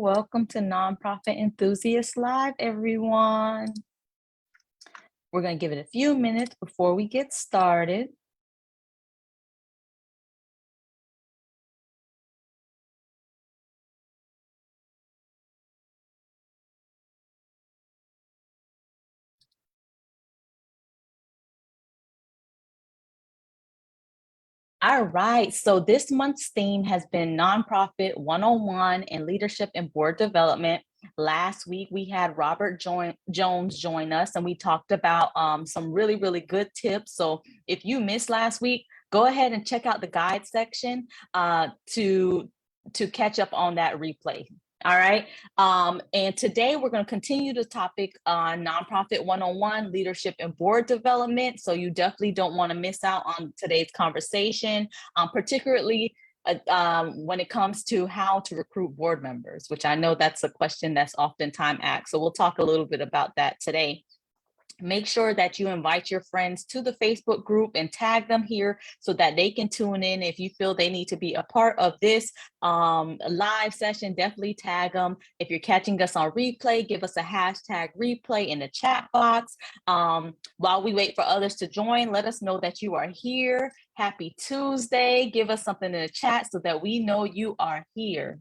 Welcome to Nonprofit Enthusiast Live, everyone. We're going to give it a few minutes before we get started. All right, so this month's theme has been Nonprofit 101 and Leadership and Board Development. Last week, we had Robert Jones join us, and we talked about some really good tips. So if you missed last week, go ahead and check out the guide section to catch up on that replay. All right. And today we're going to continue the topic on Nonprofit 101, leadership and board development. So you definitely don't want to miss out on today's conversation, particularly when it comes to how to recruit board members, which I know that's a question that's oftentimes asked. So we'll talk a little bit about that today. Make sure that you invite your friends to the Facebook group and tag them here so that they can tune in. If you feel they need to be a part of this live session, definitely tag them. If you're catching us on replay, give us a hashtag replay in the chat box. While we wait for others to join, let us know that you are here. Happy Tuesday. Give us something in the chat so that we know you are here.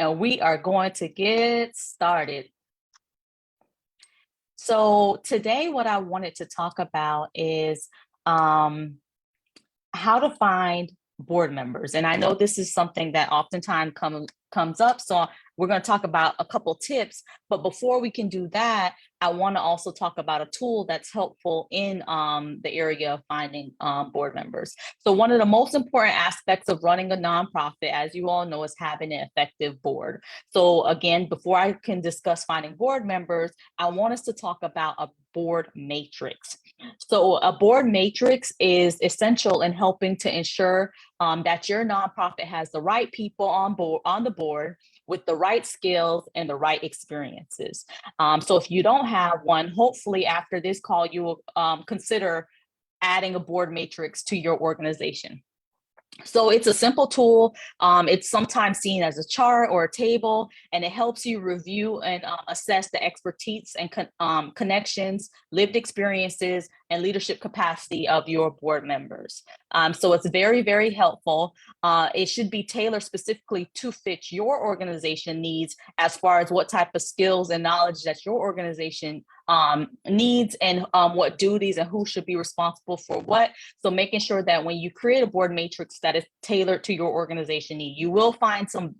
And we are going to get started. So today, what I wanted to talk about is how to find board members. And I know this is something that oftentimes comes up. So we're going to talk about a couple tips. But before we can do that, I want to also talk about a tool that's helpful in the area of finding board members. So one of the most important aspects of running a nonprofit, as you all know, is having an effective board. So again, before I can discuss finding board members, I want us to talk about a board matrix. So a board matrix is essential in helping to ensure that your nonprofit has the right people on the board with the right skills and the right experiences. So if you don't have one, hopefully after this call, you will consider adding a board matrix to your organization. So it's a simple tool. It's sometimes seen as a chart or a table, and it helps you review and assess the expertise and connections, lived experiences, and leadership capacity of your board members. So it's very helpful. It should be tailored specifically to fit your organization needs as far as what type of skills and knowledge that your organization needs and what duties and who should be responsible for what. So making sure that when you create a board matrix that is tailored to your organization need, you will find some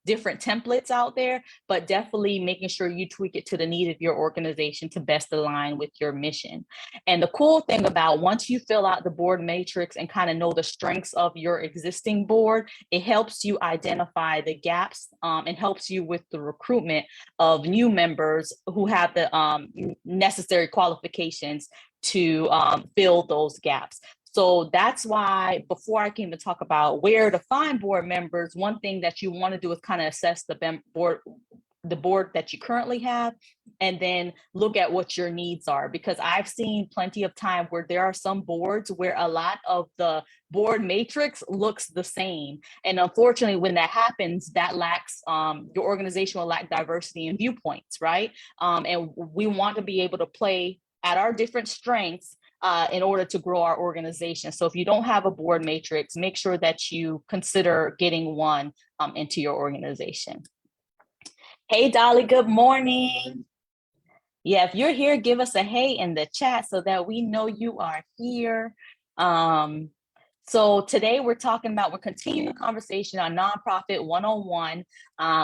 different templates out there, but definitely making sure you tweak it to the need of your organization to best align with your mission. And the cool thing about once you fill out the board matrix and kind of know the strengths of your existing board, it helps you identify the gaps and helps you with the recruitment of new members who have the necessary qualifications to fill those gaps. So that's why before I came to talk about where to find board members, one thing that you want to do is kind of assess the board that you currently have, and then look at what your needs are. Because I've seen plenty of time where there are some boards where a lot of the board matrix looks the same. And unfortunately, when that happens, that lacks, your organization will lack diversity and viewpoints, right? And we want to be able to play at our different strengths in order to grow our organization. So if you don't have a board matrix, make sure that you consider getting one into your organization. Hey, Dolly, good morning. Yeah, if you're here, give us a hey in the chat so that we know you are here. So today we're continuing the conversation on Nonprofit 101,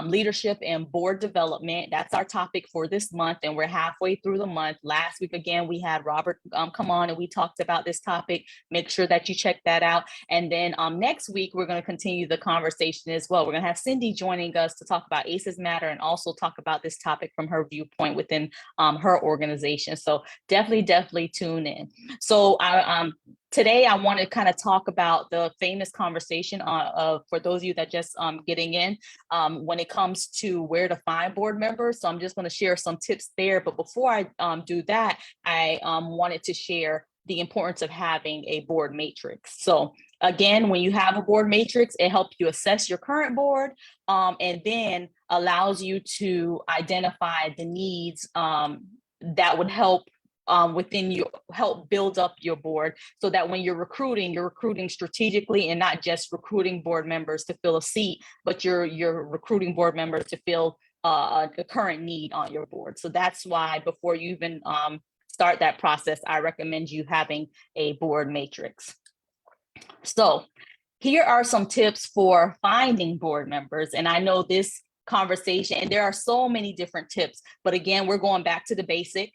leadership and board development. That's our topic for this month, and we're halfway through the month. Last week, again, we had Robert come on and we talked about this topic. Make sure that you check that out. And then next week, we're going to continue the conversation as well. We're going to have Cindy joining us to talk about ACEs Matter and also talk about this topic from her viewpoint within her organization. So definitely tune in. So today, I want to kind of talk about the famous conversation for those of you that just getting in when it comes to where to find board members. So I'm just going to share some tips there. But before I do that, I wanted to share the importance of having a board matrix. So Again, when you have a board matrix, it helps you assess your current board, and then allows you to identify the needs that would help within you, help build up your board, so that when you're recruiting strategically and not just recruiting board members to fill a seat, but you're recruiting board members to fill the current need on your board. So that's why before you even start that process, I recommend you having a board matrix. So here are some tips for finding board members. And I know this conversation, and there are so many different tips, but again, we're going back to the basic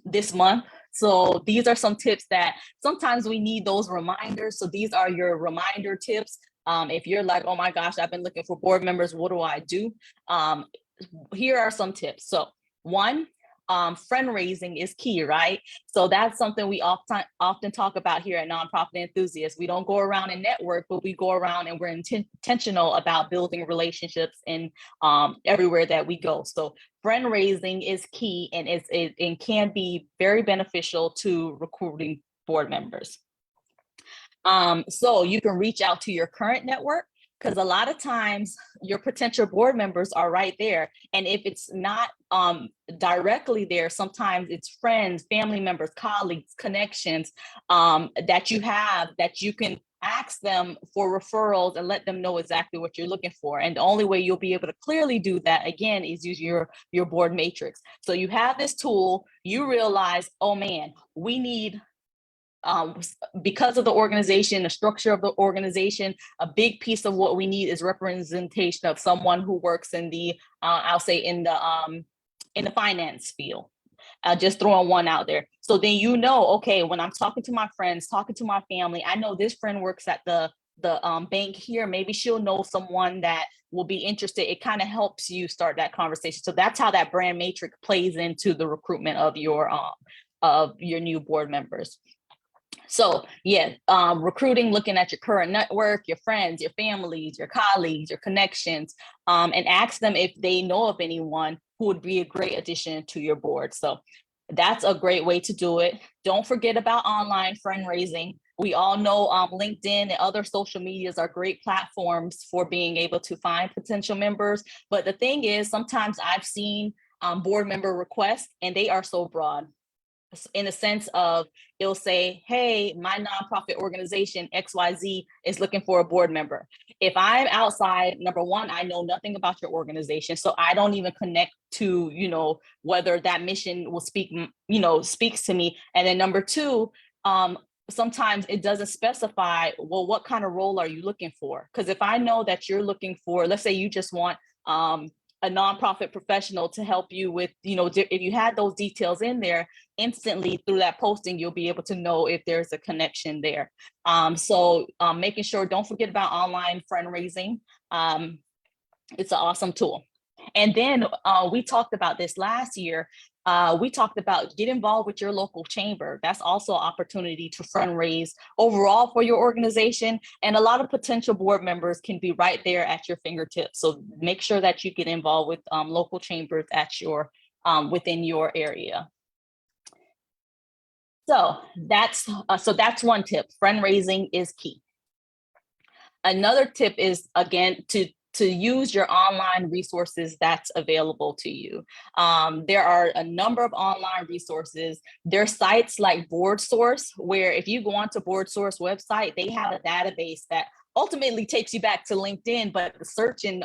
this month. So these are some tips that sometimes we need those reminders. So these are your reminder tips. If you're like, oh my gosh, I've been looking for board members, what do I do? Here are some tips. So one, friend raising is key, right? So that's something we often talk about here at Nonprofit Enthusiasts. We don't go around and network, but we go around and we're intentional about building relationships in everywhere that we go. So friend raising is key, and it can be very beneficial to recruiting board members. So you can reach out to your current network, because a lot of times your potential board members are right there. And if it's not directly there, sometimes it's friends, family members, colleagues, connections that you have, that you can ask them for referrals and let them know exactly what you're looking for. And the only way you'll be able to clearly do that, again, is use your board matrix. So you have this tool, you realize, oh man, we need, because of the organization, the structure of the organization, a big piece of what we need is representation of someone who works in the, I'll say in the finance field. Just throwing one out there. So then, okay, when I'm talking to my friends, talking to my family, I know this friend works at the bank here. Maybe she'll know someone that will be interested. It kind of helps you start that conversation. So that's how that brand matrix plays into the recruitment of your new board members. So yeah, recruiting, looking at your current network, your friends, your families, your colleagues, your connections, and ask them if they know of anyone who would be a great addition to your board. So that's a great way to do it. Don't forget about online friend raising. We all know LinkedIn and other social medias are great platforms for being able to find potential members. But the thing is, sometimes I've seen board member requests, and they are so broad, in the sense of, it'll say, hey, my nonprofit organization XYZ is looking for a board member. If I'm outside, number one, I know nothing about your organization, so I don't even connect to, whether that mission will speaks to me. And then number two, sometimes it doesn't specify, well, what kind of role are you looking for? Because if I know that you're looking for, let's say you just want a nonprofit professional to help you with, if you had those details in there, instantly through that posting, you'll be able to know if there's a connection there. So making sure, don't forget about online friend raising. It's an awesome tool. And then we talked about this last year. We talked about get involved with your local chamber. That's also an opportunity to fundraise overall for your organization. And a lot of potential board members can be right there at your fingertips. So make sure that you get involved with local chambers at your within your area. So that's one tip. Fundraising is key. Another tip is, again, to use your online resources that's available to you. There are a number of online resources. There are sites like BoardSource, where if you go onto BoardSource website, they have a database that ultimately takes you back to LinkedIn, but the searching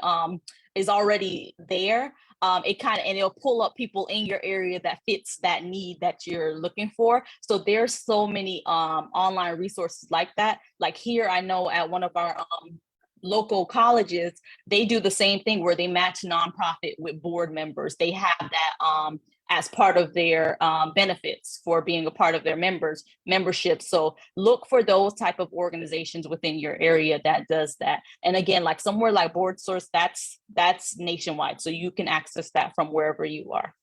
is already there. And it'll pull up people in your area that fits that need that you're looking for. So there's so many online resources like that. Like here, I know at one of our local colleges, they do the same thing where they match nonprofit with board members. They have that as part of their benefits for being a part of their membership. So look for those type of organizations within your area that does that. And again, like somewhere like BoardSource, that's nationwide. So you can access that from wherever you are.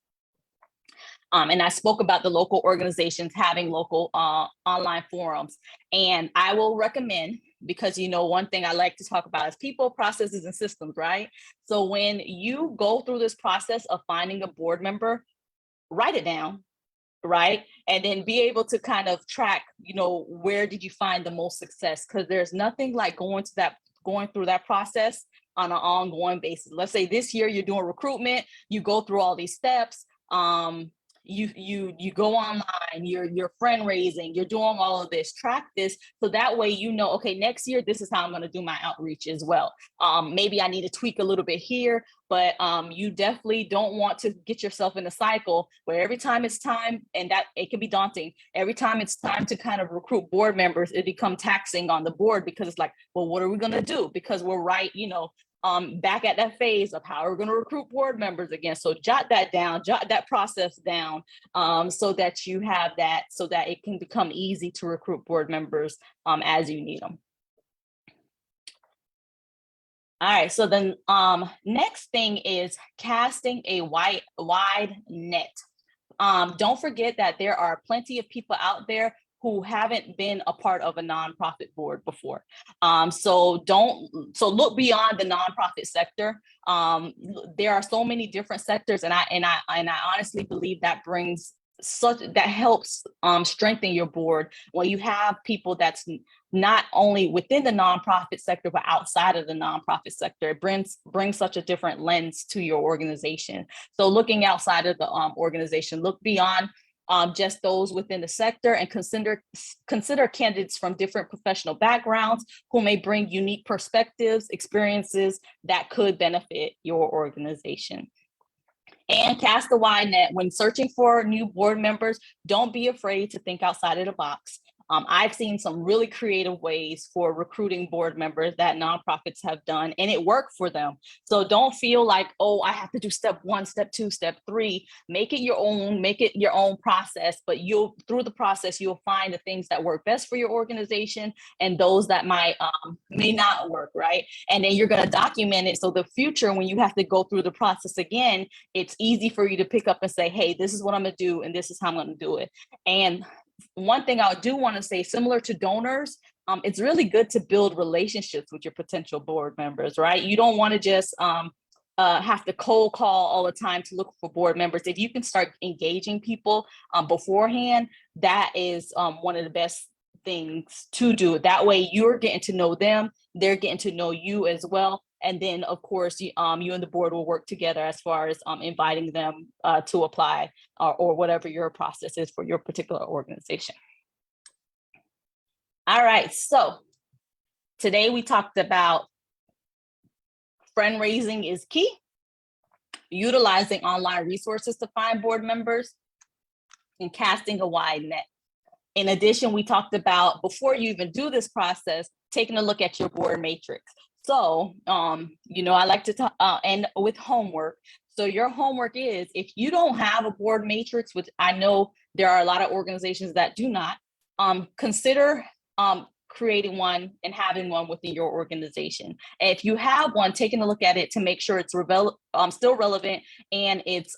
And I spoke about the local organizations having local online forums. And I will recommend, because one thing I like to talk about is people, processes, and systems, right? So when you go through this process of finding a board member, write it down. right? And then be able to kind of track, where did you find the most success? Because there's nothing like going through that process on an ongoing basis. Let's say this year you're doing recruitment, you go through all these steps. You go online, you're friend raising, you're doing all of this, track this, so that way okay, next year this is how I'm going to do my outreach as well. Maybe I need to tweak a little bit here, but you definitely don't want to get yourself in a cycle where every time it's time, and that it can be daunting, every time it's time to kind of recruit board members, it becomes taxing on the board, because it's like, well, what are we going to do? Because we're back at that phase of how we're going to recruit board members again. So jot that down, jot that process down, so that you have that, so that it can become easy to recruit board members as you need them. All right, so then next thing is casting a wide net. Don't forget that there are plenty of people out there who haven't been a part of a nonprofit board before. So look beyond the nonprofit sector. There are so many different sectors, and I honestly believe that helps strengthen your board when you have people that's not only within the nonprofit sector but outside of the nonprofit sector. It brings such a different lens to your organization. So looking outside of the organization, look beyond just those within the sector, and consider candidates from different professional backgrounds who may bring unique perspectives, experiences that could benefit your organization. And cast a wide net. When searching for new board members, don't be afraid to think outside of the box. I've seen some really creative ways for recruiting board members that nonprofits have done, and it worked for them. So don't feel like, oh, I have to do step 1, step 2, step 3. Make it your own process, but through the process, you'll find the things that work best for your organization and those that may not work, right? And then you're going to document it, so the future, when you have to go through the process again, it's easy for you to pick up and say, hey, this is what I'm going to do, and this is how I'm going to do it. And one thing I do want to say, similar to donors, it's really good to build relationships with your potential board members, right? You don't want to just have to cold call all the time to look for board members. If you can start engaging people beforehand, that is one of the best things to do. That way you're getting to know them, they're getting to know you as well. And then, of course, you and the board will work together as far as inviting them to apply or whatever your process is for your particular organization. All right, so today we talked about friend raising is key, utilizing online resources to find board members, and casting a wide net. In addition, we talked about, before you even do this process, taking a look at your board matrix. So, I like to talk, end with homework. So your homework is, if you don't have a board matrix, which I know there are a lot of organizations that do not, consider creating one and having one within your organization. And if you have one, taking a look at it to make sure it's still relevant, and it's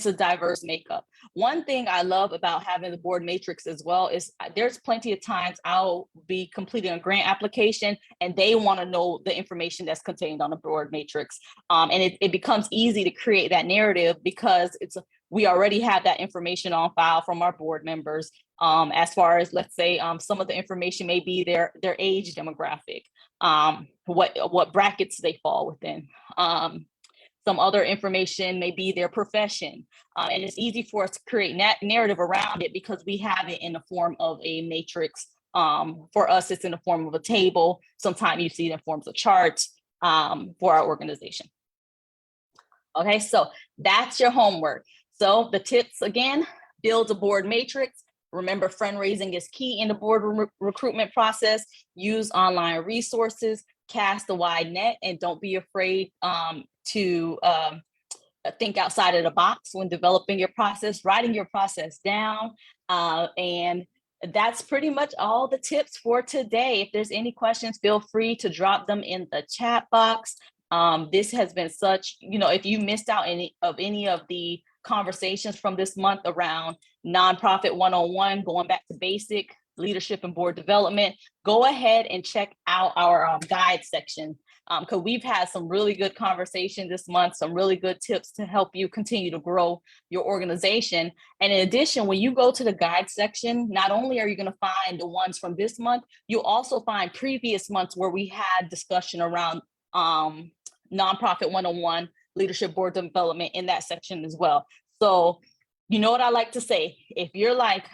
a diverse makeup. One thing I love about having the board matrix as well is there's plenty of times I'll be completing a grant application and they want to know the information that's contained on the board matrix. And it becomes easy to create that narrative because we already have that information on file from our board members. As far as, let's say, some of the information may be their age demographic, what brackets they fall within. Some other information may be their profession. And it's easy for us to create narrative around it because we have it in the form of a matrix. For us, it's in the form of a table. Sometimes you see it in forms of charts for our organization. Okay, so that's your homework. So the tips again: build a board matrix. Remember, friend raising is key in the board recruitment process. Use online resources, cast a wide net, and don't be afraid to think outside of the box when developing your process, writing your process down. And that's pretty much all the tips for today. If there's any questions, feel free to drop them in the chat box. This has been such, if you missed out any of the conversations from this month around Nonprofit 101, going back to basic leadership and board development, go ahead and check out our guide section. because we've had some really good conversation this month, some really good tips to help you continue to grow your organization. And in addition, when you go to the guide section, not only are you going to find the ones from this month, you'll also find previous months where we had discussion around Nonprofit 101, leadership board development in that section as well. So you know what I like to say, if you're like,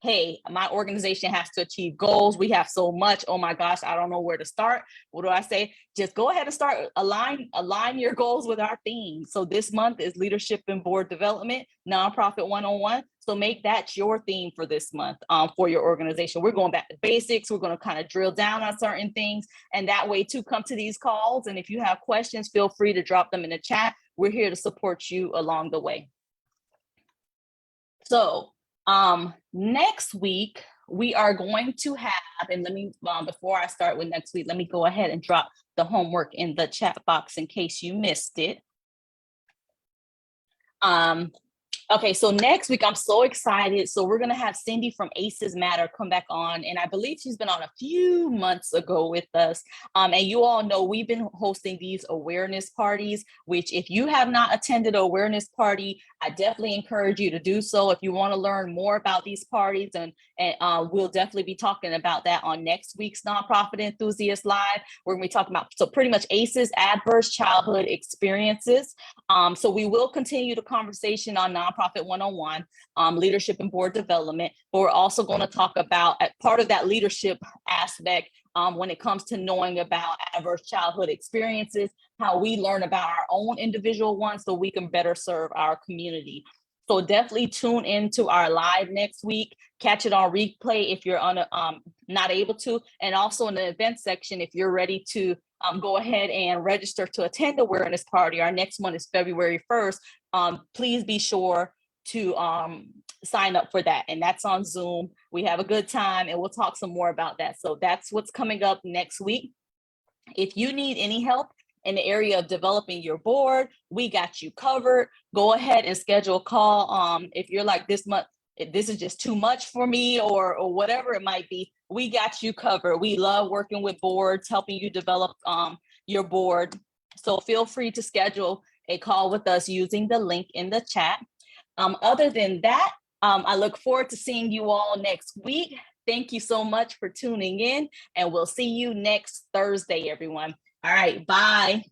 hey, my organization has to achieve goals, we have so much, oh my gosh, I don't know where to start. What do I say? Just go ahead and start, align your goals with our theme. So this month is leadership and board development, Nonprofit 101. So make that your theme for this month for your organization. We're going back to basics. We're going to kind of drill down on certain things. And that way to come to these calls. And if you have questions, feel free to drop them in the chat. We're here to support you along the way. So next week, we are going to have, and let me, before I start with next week, let me go ahead and drop the homework in the chat box in case you missed it. Okay, so next week, I'm so excited. So we're going to have Cindy from ACEs Matter come back on. And I believe she's been on a few months ago with us. And you all know we've been hosting these awareness parties, which if you have not attended an awareness party, I definitely encourage you to do so. If you want to learn more about these parties, and we'll definitely be talking about that on next week's Nonprofit Enthusiast Live. We're going to be talking about, so pretty much ACEs, adverse childhood experiences. So we will continue the conversation on Nonprofit 101, leadership and board development, but we're also going to talk about part of that leadership aspect when it comes to knowing about adverse childhood experiences, how we learn about our own individual ones so we can better serve our community. So definitely tune into our live next week, catch it on replay if you're not able to, and also in the event section, if you're ready to go ahead and register to attend the awareness party. Our next one is February 1st. Please be sure to sign up for that. And that's on Zoom. We have a good time and we'll talk some more about that. So that's what's coming up next week. If you need any help in the area of developing your board, we got you covered. Go ahead and schedule a call. If you're like, this is just too much for me, or whatever it might be, we got you covered. We love working with boards, helping you develop your board. So feel free to schedule a call with us using the link in the chat. Other than that, I look forward to seeing you all next week. Thank you so much for tuning in, and we'll see you next Thursday, everyone. All right, bye.